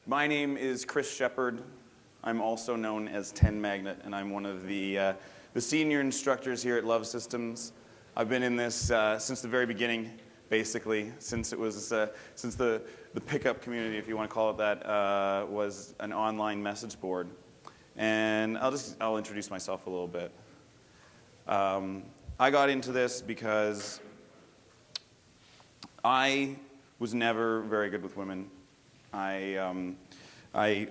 My name is Chris Shepard. I'm also known as Tenmagnet, and I'm one of the senior instructors here at Love Systems. I've been in this since the very beginning, basically, since it was since the pickup community, if you want to call it that, was an online message board. And I'll introduce myself a little bit. I got into this because I was never very good with women. I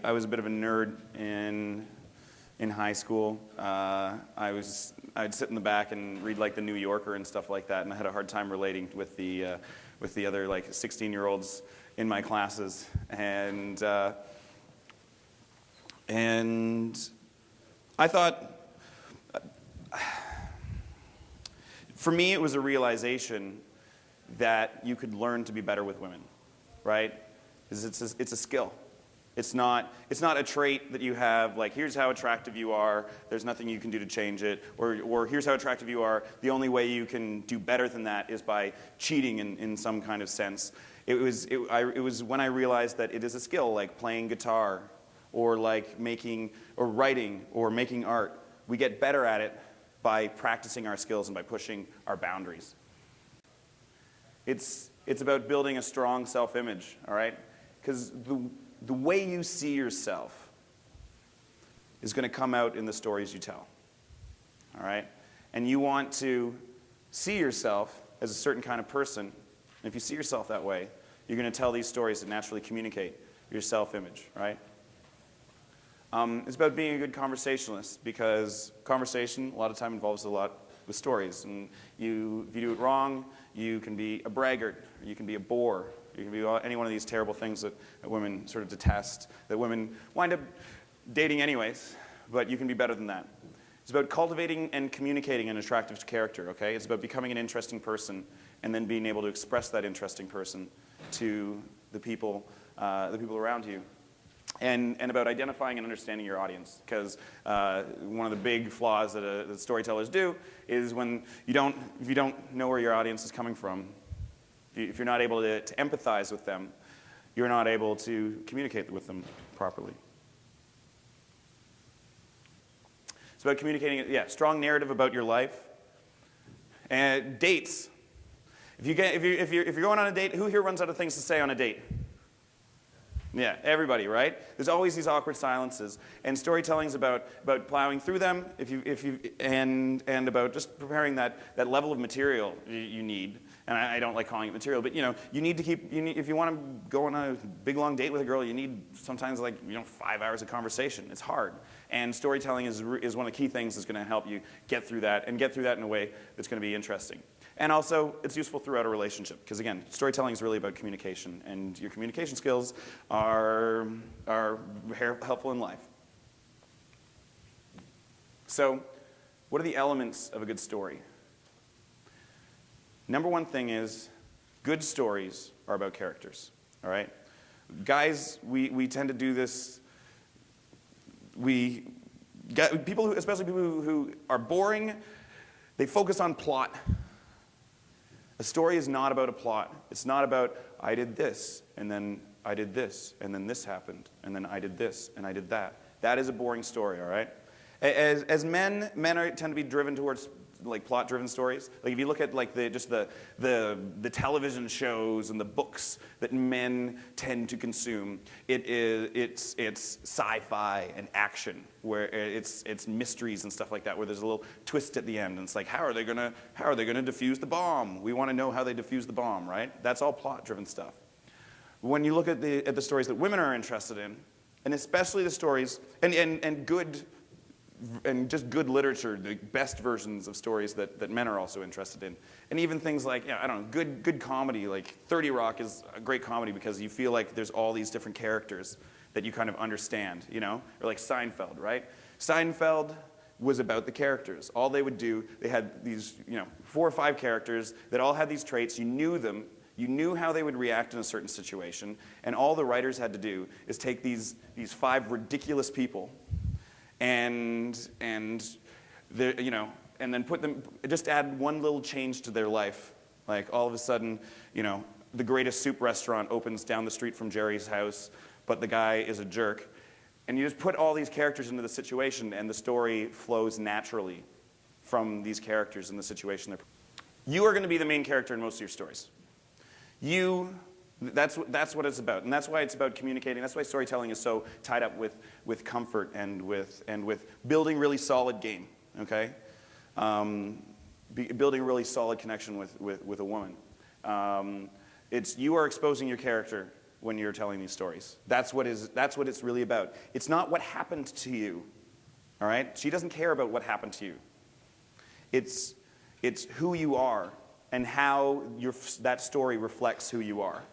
was a bit of a nerd in high school. I'd sit in the back and read like the New Yorker and stuff like that, and I had a hard time relating with the other like 16-year-olds in my classes. And I thought, for me, it was a realization that you could learn to be better with women, right? It's a skill. It's not a trait that you have, like, here's how attractive you are, there's nothing you can do to change it, or here's how attractive you are, the only way you can do better than that is by cheating in some kind of sense. It was when I realized that it is a skill, like playing guitar, or like making, or writing, or making art. We get better at it by practicing our skills and by pushing our boundaries. It's about building a strong self-image, all right? Because the way you see yourself is going to come out in the stories you tell, all right? And you want to see yourself as a certain kind of person. And if you see yourself that way, you're going to tell these stories that naturally communicate your self-image, right? It's about being a good conversationalist, because conversation a lot of time involves a lot with stories. And if you do it wrong, you can be a braggart, or you can be a bore. You can be any one of these terrible things that women sort of detest, that women wind up dating anyways, but you can be better than that. It's about cultivating and communicating an attractive character, okay? It's about becoming an interesting person and then being able to express that interesting person to the people around you. And about identifying and understanding your audience, because one of the big flaws that storytellers do is when if you don't know where your audience is coming from, if you're not able to empathize with them, you're not able to communicate with them properly. It's about communicating, strong narrative about your life. And dates. If you're going on a date, who here runs out of things to say on a date? Yeah, everybody, right? There's always these awkward silences, and storytelling is about plowing through them. And about just preparing that level of material you need. And I don't like calling it material, but you need to keep. If you want to go on a big long date with a girl, you need sometimes 5 hours of conversation. It's hard, and storytelling is one of the key things that's going to help you get through that and get through that in a way that's going to be interesting. And also, it's useful throughout a relationship, because again, storytelling is really about communication, and your communication skills are helpful in life. So, what are the elements of a good story? Number one thing is, good stories are about characters, all right? Guys, we tend to do this, especially people who are boring, they focus on plot. A story is not about a plot. It's not about, I did this, and then I did this, and then this happened, and then I did this, and I did that. That is a boring story, all right? As men tend to be driven towards plot-driven stories. Like if you look at the television shows and the books that men tend to consume, it's sci-fi and action, where it's mysteries and stuff like that, where there's a little twist at the end, and it's like, how are they gonna defuse the bomb? We want to know how they defuse the bomb, right? That's all plot-driven stuff. When you look at the stories that women are interested in, and especially the stories and just good literature, the best versions of stories that men are also interested in. And even things like, good comedy, like 30 Rock is a great comedy because you feel like there's all these different characters that you kind of understand, or like Seinfeld, right? Seinfeld was about the characters. All they would do, they had these, 4 or 5 characters that all had these traits. You knew them. You knew how they would react in a certain situation. And all the writers had to do is take these 5 ridiculous people and then put them, just add one little change to their life. Like all of a sudden, the greatest soup restaurant opens down the street from Jerry's house, but the guy is a jerk. And you just put all these characters into the situation, and the story flows naturally from these characters in the situation. You are going to be the main character in most of your stories. That's what it's about, and that's why it's about communicating. That's why storytelling is so tied up with comfort and with building really solid game. Okay, building really solid connection with a woman. You are exposing your character when you're telling these stories. That's what it's really about. It's not what happened to you. All right, she doesn't care about what happened to you. It's who you are and how that story reflects who you are.